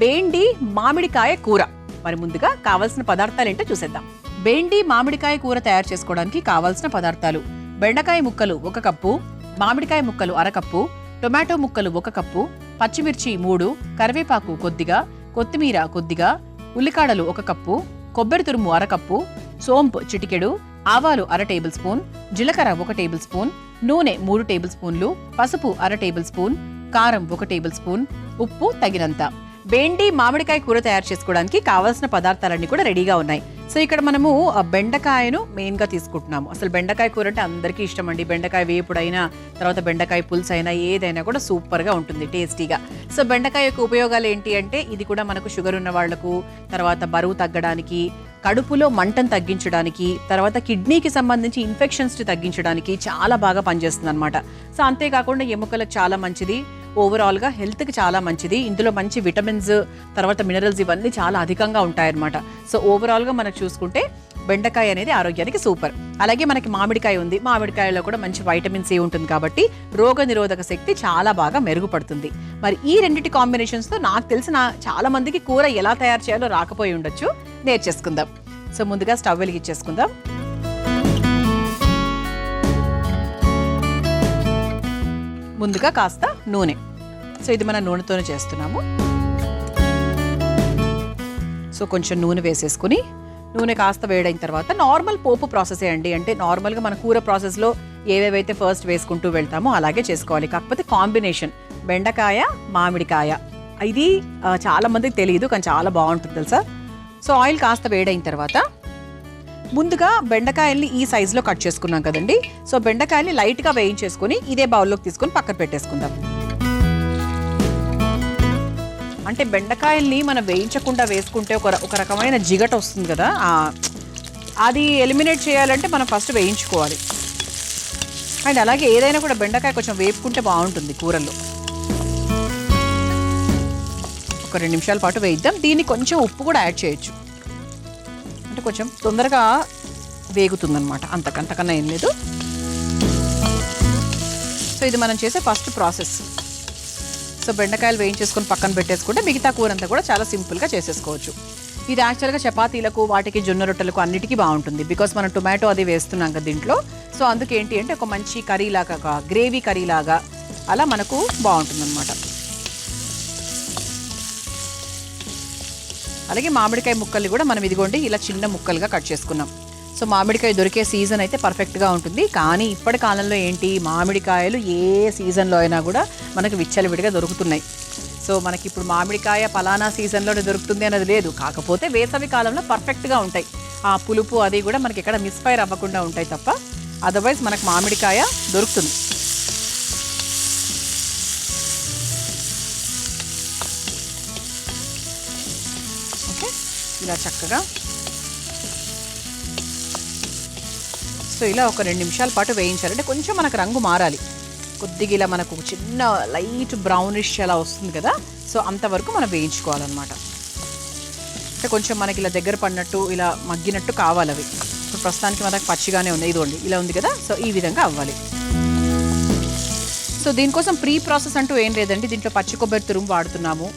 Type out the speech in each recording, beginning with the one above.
బెండి మామిడికాయ కూర. మరి ముందుగా కావాల్సిన పదార్థాలు ఏంటో చూసేద్దాం. బెండి మామిడికాయ కూర తయారు చేసుకోవడానికి కావాల్సిన పదార్థాలు: బెండకాయ ముక్కలు 1 కప్పు, మామిడికాయ ముక్కలు 1/2 కప్పు, టొమాటో ముక్కలు 1 కప్పు, పచ్చిమిర్చి 3, కరివేపాకు కొద్దిగా, కొత్తిమీర కొద్దిగా, ఉల్లికాడలు 1 కప్పు, కొబ్బరి తురుము 1/2 కప్పు, సోంపు చిటికెడు, ఆవాలు 1/2 టేబుల్ స్పూన్, జీలకర్ర 1 టేబుల్ స్పూన్, నూనె 3 టేబుల్ స్పూన్లు, పసుపు 1/2 టేబుల్ స్పూన్, కారం 1 టేబుల్ స్పూన్, ఉప్పు తగినంత. బెండి మామిడికాయ కూర తయారు చేసుకోవడానికి కావాల్సిన పదార్థాలన్నీ కూడా రెడీగా ఉన్నాయి. సో ఇక్కడ మనము బెండకాయను మెయిన్ గా తీసుకుంటున్నాము. అసలు బెండకాయ కూర అంటే అందరికీ ఇష్టం అండి. బెండకాయ వేపుడైనా, తర్వాత బెండకాయ పులుసు అయినా, ఏదైనా కూడా సూపర్ గా ఉంటుంది, టేస్టీగా. సో బెండకాయ యొక్క ఉపయోగాలు ఏంటి అంటే, ఇది కూడా మనకు షుగర్ ఉన్న వాళ్లకు, తర్వాత బరువు తగ్గడానికి, కడుపులో మంటను తగ్గించడానికి, తర్వాత కిడ్నీకి సంబంధించి ఇన్ఫెక్షన్స్ తగ్గించడానికి చాలా బాగా పనిచేస్తుంది అనమాట. సో అంతేకాకుండా ఎముకలకు చాలా మంచిది, ఓవరాల్ గా హెల్త్ కి చాలా మంచిది. ఇందులో మంచి విటమిన్స్, తర్వాత మినరల్స్ ఇవన్నీ చాలా అధికంగా ఉంటాయన్నమాట. సో ఓవరాల్ గా మనకు చూసుకుంటే బెండకాయ అనేది ఆరోగ్యానికి సూపర్. అలాగే మనకి మామిడికాయ ఉంది, మామిడికాయలో కూడా మంచి వైటమిన్ సి ఉంటుంది కాబట్టి రోగ నిరోధక శక్తి చాలా బాగా మెరుగుపడుతుంది. మరి ఈ రెండింటి కాంబినేషన్స్ తో నాకు తెలిసిన చాలా మందికి కూర ఎలా తయారు చేయాలో రాకపోయి ఉండొచ్చు, నేర్చేసుకుందాం. సో ముందుగా స్టవ్ వెలిగించేసుకుందాం. ముందుగా కాస్త నూనె. సో ఇది మన నూనెతోనే చేస్తున్నాము. సో కొంచెం నూనె వేసేసుకుని, నూనె కాస్త వేడైన తర్వాత నార్మల్ పోపు ప్రాసెస్ అండి. అంటే నార్మల్గా మన కూర ప్రాసెస్లో ఏవేవైతే ఫస్ట్ వేసుకుంటూ వెళ్తామో అలాగే చేసుకోవాలి. కాకపోతే కాంబినేషన్ బెండకాయ మామిడికాయ ఇది చాలా మందికి తెలియదు, కానీ చాలా బాగుంటుంది తెలుసా. సో ఆయిల్ కాస్త వేడైన తర్వాత ముందుగా బెండకాయల్ని ఈ సైజులో కట్ చేసుకున్నాం కదండి. సో బెండకాయల్ని లైట్గా వేయించేసుకుని ఇదే బౌల్లోకి తీసుకొని పక్కన పెట్టేసుకుందాం. అంటే బెండకాయల్ని మనం వేయించకుండా వేసుకుంటే ఒక రకమైన జిగట వస్తుంది కదా, అది ఎలిమినేట్ చేయాలంటే మనం ఫస్ట్ వేయించుకోవాలి. అండ్ అలాగే ఏదైనా కూడా బెండకాయ కొంచెం వేపుకుంటే బాగుంటుంది కూరల్లో. ఒక 2 నిమిషాల పాటు వేయిద్దాం. దీన్ని కొంచెం ఉప్పు కూడా యాడ్ చేయొచ్చు, అంటే కొంచెం తొందరగా వేగుతుందన్నమాట, అంతకన్నా ఏం లేదు. సో ఇది మనం చేసే ఫస్ట్ ప్రాసెస్. సో బెండకాయలు వేయించేసుకొని పక్కన పెట్టేసుకుంటే మిగతా కూర అంతా కూడా చాలా సింపుల్గా చేసేసుకోవచ్చు. ఇది యాక్చువల్గా చపాతీలకు, వాటికి, జొన్న రొట్టెలకు అన్నిటికీ బాగుంటుంది. బికాస్ మనం టొమాటో అది వేస్తున్నాం కదా దీంట్లో. సో అందుకేంటి అంటే ఒక మంచి కర్రీలాగా, గ్రేవీ కర్రీలాగా అలా మనకు బాగుంటుంది అనమాట. అలాగే మామిడికాయ ముక్కల్ని కూడా మనం ఇదిగోండి ఇలా చిన్న ముక్కలుగా కట్ చేసుకున్నాం. సో మామిడికాయ దొరికే సీజన్ అయితే పర్ఫెక్ట్గా ఉంటుంది. కానీ ఇప్పటి కాలంలో ఏంటి, మామిడికాయలు ఏ సీజన్లో అయినా కూడా మనకు విచ్చలవిడిగా దొరుకుతున్నాయి. సో మనకి ఇప్పుడు మామిడికాయ పలానా సీజన్లోనే దొరుకుతుంది అనేది లేదు. కాకపోతే వేసవి కాలంలో పర్ఫెక్ట్గా ఉంటాయి. ఆ పులుపు అది కూడా మనకి ఎక్కడ మిస్ఫైర్ అవ్వకుండా ఉంటాయి తప్ప, అదర్వైజ్ మనకు మామిడికాయ దొరుకుతుంది. ఇలా చక్కగా సో ఇలా ఒక 2 నిమిషాల పాటు వేయించాలంటే కొంచెం మనకు రంగు మారాలి. కొద్దిగా ఇలా మనకు చిన్న లైట్ బ్రౌనిష్ అలా వస్తుంది కదా, సో అంతవరకు మనం వేయించుకోవాలన్నమాట. అంటే కొంచెం మనకి ఇలా దగ్గర పడినట్టు, ఇలా మగ్గినట్టు కావాలి అవి. ఇప్పుడు ప్రస్తుతానికి మనకు పచ్చిగానే ఉన్నాయి, ఇదిగోండి ఇలా ఉంది కదా. సో ఈ విధంగా అవ్వాలి. సో దీనికోసం ప్రీ ప్రాసెస్ అంటూ ఏం లేదండి. దీంట్లో పచ్చి కొబ్బరి తురుము వాడుతున్నాము.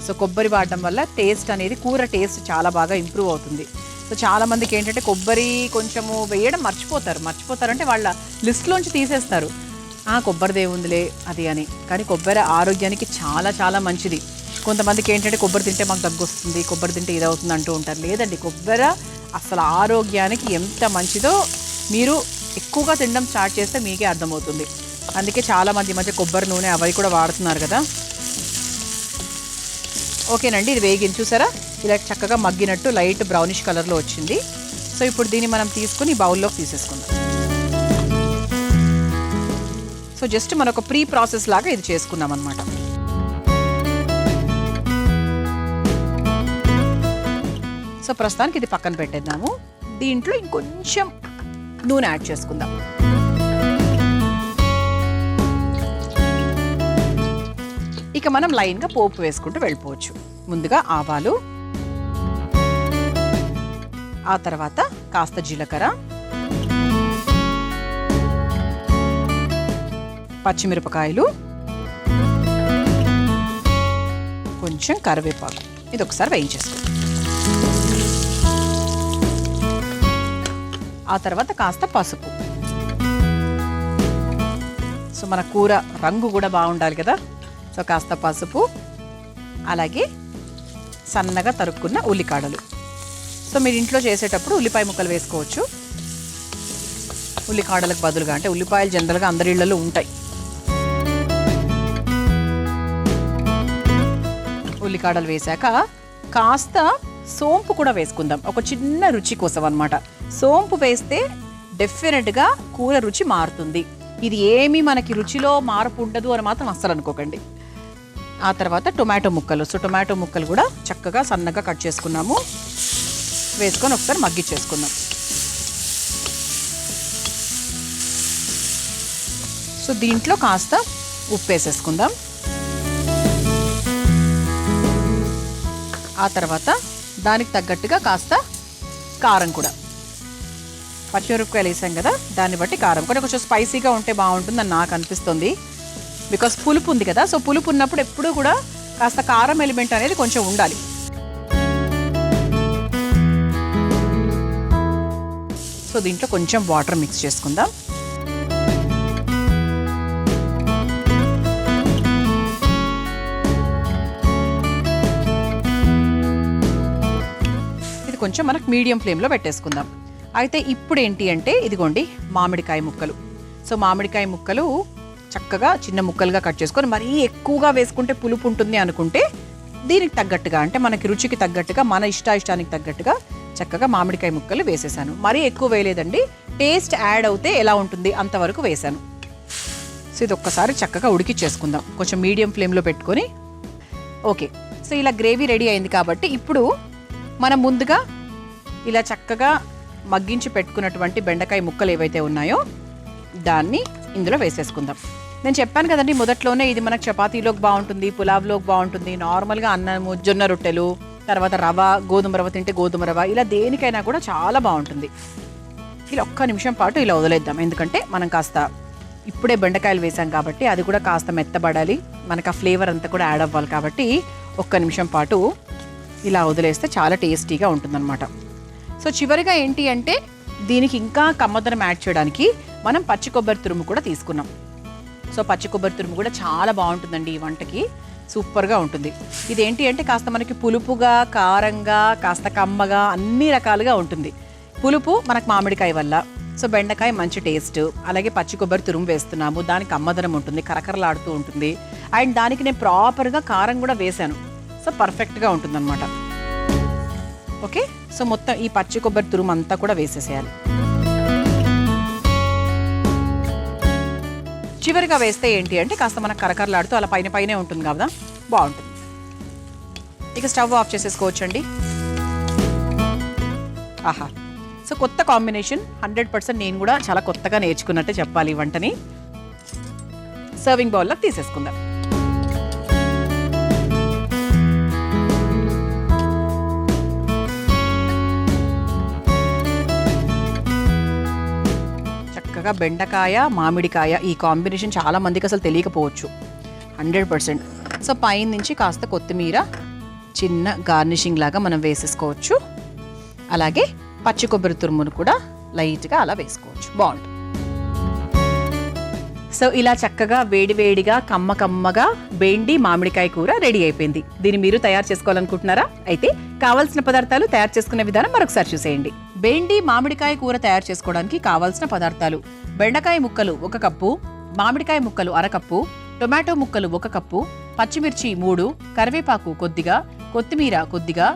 సో కొబ్బరి వాడడం వల్ల టేస్ట్ అనేది, కూర టేస్ట్ చాలా బాగా ఇంప్రూవ్ అవుతుంది. సో చాలా మందికి ఏంటంటే కొబ్బరి కొంచెము వేయడం మర్చిపోతారంటే వాళ్ళ లిస్ట్లోంచి తీసేస్తారు, కొబ్బరిదే ఉందిలే అది అని. కానీ కొబ్బరి ఆరోగ్యానికి చాలా చాలా మంచిది. కొంతమందికి ఏంటంటే కొబ్బరి తింటే మాకు దగ్గు వస్తుంది, కొబ్బరి తింటే ఇది అవుతుంది అంటూ ఉంటారు. లేదండి, కొబ్బరి అసలు ఆరోగ్యానికి ఎంత మంచిదో మీరు ఎక్కువగా తినడం స్టార్ట్ చేస్తే మీకే అర్థమవుతుంది. అందుకే చాలామంది మధ్య కొబ్బరి నూనె అవి కూడా వాడుతున్నారు కదా. ఓకేనండి, ఇది వేగిన చూసారా, ఇలా చక్కగా మగ్గినట్టు లైట్ బ్రౌనిష్ కలర్లో వచ్చింది. సో ఇప్పుడు దీన్ని మనం తీసుకుని బౌల్లోకి తీసేసుకుందాం. సో జస్ట్ మన ఒక ప్రీ ప్రాసెస్ లాగా ఇది చేసుకున్నాం అనమాట. సో ప్రస్తుతానికి ఇది పక్కన పెట్టేద్దాము. దీంట్లో ఇంకొంచెం నూనె యాడ్ చేసుకుందాం. ఇక మనం లైన్గా పోపు వేసుకుంటూ వెళ్ళిపోవచ్చు. ముందుగా ఆవాలు, ఆ తర్వాత కాస్త జీలకర్ర, పచ్చిమిరపకాయలు, కొంచెం కరివేపాకు, ఇది ఒకసారి వేయించేసుకోండి. ఆ తర్వాత కాస్త పసుపు. సో మన కూర రంగు కూడా బాగుండాలి కదా, సో కాస్త పసుపు, అలాగే సన్నగా తరుక్కున్న ఉల్లికాడలు. సో మీరు ఇంట్లో చేసేటప్పుడు ఉల్లిపాయ ముక్కలు వేసుకోవచ్చు, ఉల్లికాడలకు బదులుగా. అంటే ఉల్లిపాయలు జనరల్గా అందరి ఇళ్లలో ఉంటాయి. ఉల్లికాడలు వేశాక కాస్త సోంపు కూడా వేసుకుందాం, ఒక చిన్న రుచి కోసం అన్నమాట. సోంపు వేస్తే డెఫినెట్గా కూర రుచి మారుతుంది. ఇది ఏమీ మనకి రుచిలో మార్పు ఉండదు అని మాత్రం అస్సలు అనుకోకండి. ఆ తర్వాత టొమాటో ముక్కలు. సో టొమాటో ముక్కలు కూడా చక్కగా సన్నగా కట్ చేసుకున్నాము, వేసుకొని ఒకసారి మగ్గిచ్చేసుకుందాం. సో దీంట్లో కాస్త ఉప్పు వేసేసుకుందాం. ఆ తర్వాత దానికి తగ్గట్టుగా కాస్త కారం కూడా, పచ్చిమిరపకాయలు వేసాం కదా దాన్ని బట్టి కారం కూడా కొంచెం స్పైసీగా ఉంటే బాగుంటుందని నాకు అనిపిస్తుంది. బికాస్ పులుపు ఉంది కదా, సో పులుపు ఉన్నప్పుడు ఎప్పుడూ కూడా కాస్త కారం ఎలిమెంట్ అనేది కొంచెం ఉండాలి. సో దీంట్లో కొంచెం వాటర్ మిక్స్ చేసుకుందాం. ఇది కొంచెం మనకు మీడియం ఫ్లేమ్లో పెట్టేసుకుందాం. అయితే ఇప్పుడు ఏంటి అంటే ఇదిగోండి మామిడికాయ ముక్కలు. సో మామిడికాయ ముక్కలు చక్కగా చిన్న ముక్కలుగా కట్ చేసుకొని, మరీ ఎక్కువగా వేసుకుంటే పులుపు ఉంటుంది అనుకుంటే దీనికి తగ్గట్టుగా, అంటే మనకి రుచికి తగ్గట్టుగా, మన ఇష్టానికి తగ్గట్టుగా చక్కగా మామిడికాయ ముక్కలు వేసేసాను. మరీ ఎక్కువ వేయలేదండి, టేస్ట్ యాడ్ అవుతే ఎలా ఉంటుంది అంతవరకు వేసాను. సో ఇది ఒక్కసారి చక్కగా ఉడికిచ్చేసుకుందాం కొంచెం మీడియం ఫ్లేమ్లో పెట్టుకొని. ఓకే, సో ఇలా గ్రేవీ రెడీ అయింది కాబట్టి ఇప్పుడు మనం ముందుగా ఇలా చక్కగా మగ్గించి పెట్టుకున్నటువంటి బెండకాయ ముక్కలు ఏవైతే ఉన్నాయో దాన్ని ఇందులో వేసేసుకుందాం. నేను చెప్పాను కదండి మొదట్లోనే, ఇది మనకు చపాతీలోకి బాగుంటుంది, పులావ్లోకి బాగుంటుంది, నార్మల్గా అన్నము, జొన్న రొట్టెలు, తర్వాత రవ, గోధుమ రవ తింటే గోధుమ రవ, ఇలా దేనికైనా కూడా చాలా బాగుంటుంది. ఇలా ఒక్క నిమిషం పాటు ఇలా వదిలేద్దాం, ఎందుకంటే మనం కాస్త ఇప్పుడే బెండకాయలు వేసాం కాబట్టి అది కూడా కాస్త మెత్తబడాలి, మనకు ఆ ఫ్లేవర్ అంతా కూడా యాడ్ అవ్వాలి. కాబట్టి ఒక్క నిమిషం పాటు ఇలా వదిలేస్తే చాలా టేస్టీగా ఉంటుందన్నమాట. సో చివరిగా ఏంటి అంటే దీనికి ఇంకా కమ్మదనం యాడ్ చేయడానికి మనం పచ్చి కొబ్బరి తురుము కూడా తీసుకున్నాం. సో పచ్చి కొబ్బరి తురుము కూడా చాలా బాగుంటుందండి ఈ వంటకి, సూపర్గా ఉంటుంది. ఇదేంటి అంటే కాస్త మనకి పులుపుగా, కారంగా, కాస్త కమ్మగా, అన్ని రకాలుగా ఉంటుంది. పులుపు మనకు మామిడికాయ వల్ల, సో బెండకాయ మంచి టేస్ట్, అలాగే పచ్చి కొబ్బరి తురుము వేస్తున్నాము, దానికి కమ్మదనం ఉంటుంది, కరకరలాడుతూ ఉంటుంది. అండ్ దానికి నేను ప్రాపర్గా కారం కూడా వేశాను, సో పర్ఫెక్ట్గా ఉంటుందన్నమాట. ఓకే, సో మొత్తం ఈ పచ్చి కొబ్బరి తురుము అంతా కూడా వేసేసేయాలి. చివరిగా వేస్తే ఏంటి అంటే కాస్త మనకు కరకరలాడుతూ అలా పైన పైనే ఉంటుంది కదా, బాగుంటుంది. ఇక స్టవ్ ఆఫ్ చేసేసుకోవచ్చండి. ఆహా, సో కొత్త కాంబినేషన్, 100% నేను కూడా చాలా కొత్తగా నేర్చుకున్నట్టే చెప్పాలి ఈ వంటని. సర్వింగ్ బౌల్లోకి తీసేసుకుందాం. చక్కగా బెండకాయ, మామిడికాయ ఈ కాంబినేషన్ చాలా మందికి అసలు తెలియకపోవచ్చు, 100%. సో పైన నుంచి కాస్త కొత్తిమీర చిన్న గార్నిషింగ్ లాగా మనం వేసేసుకోవచ్చు. అలాగే పచ్చి కొబ్బరి తురుమును కూడా లైట్గా అలా వేసుకోవచ్చు, బాగుంటుంది. సో ఇలా చక్కగా వేడివేడిగా కమ్మగా బెండి మామిడికాయ కూర రెడీ అయిపోయింది. దీన్ని మీరు తయారు చేసుకోవాలనుకుంటున్నారా? అయితే కావాల్సిన పదార్థాలు, తయారు చేసుకునే విధానం మరొకసారి చూసేయండి. బెండి మామిడికాయ కూర తయారు చేసుకోవడానికి కావాల్సిన పదార్థాలు: బెండకాయ ముక్కలు 1 కప్పు, మామిడికాయ ముక్కలు 1/2 కప్పు, టొమాటో ముక్కలు 1 కప్పు, పచ్చిమిర్చి 3, కరివేపాకు కొద్దిగా, కొత్తిమీర కొద్దిగా,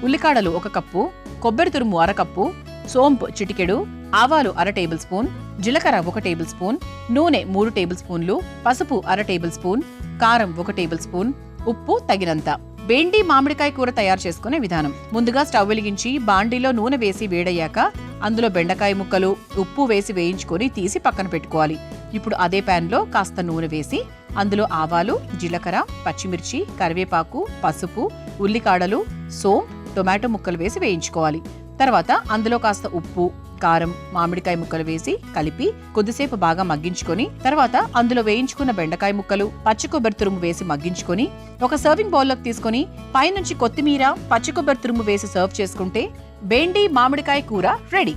ఉల్లికాడలు 1 కప్పు, కొబ్బరి తురుము 1/2 కప్పు, సోంపు చిటికెడు, ఆవాలు 1/2 టేబుల్ స్పూన్, జీలకర్ర 1 టేబుల్ స్పూన్, నూనె 3 టేబుల్ స్పూన్లు, పసుపు 1/2 టేబుల్ స్పూన్, కారం 1 టేబుల్ స్పూన్, ఉప్పు తగినంత. బెండి మామిడికాయ కూర తయారు చేసుకునే విధానం: ముందుగా స్టవ్ వెలిగించి బాండీలో నూనె వేసి వేడయ్యాక అందులో బెండకాయ ముక్కలు, ఉప్పు వేసి వేయించుకొని తీసి పక్కన పెట్టుకోవాలి. ఇప్పుడు అదే ప్యాన్లో కాస్త నూనె వేసి అందులో ఆవాలు, జీలకర్ర, పచ్చిమిర్చి, కరివేపాకు, పసుపు, ఉల్లికాడలు, సోంపు, టొమాటో ముక్కలు వేసి వేయించుకోవాలి. తర్వాత అందులో కాస్త ఉప్పు, కారం, మామిడికాయ ముక్కలు వేసి కలిపి కొద్దిసేపు బాగా మగ్గించుకొని తర్వాత అందులో వేయించుకున్న బెండకాయ ముక్కలు, పచ్చి కొబ్బరి తురుము వేసి మగ్గించుకొని ఒక సర్వింగ్ బౌల్లోకి తీసుకొని పైనుంచి కొత్తిమీర, పచ్చి కొబ్బరి తురుము వేసి సర్వ్ చేసుకుంటే బెండి మామిడికాయ కూర రెడీ.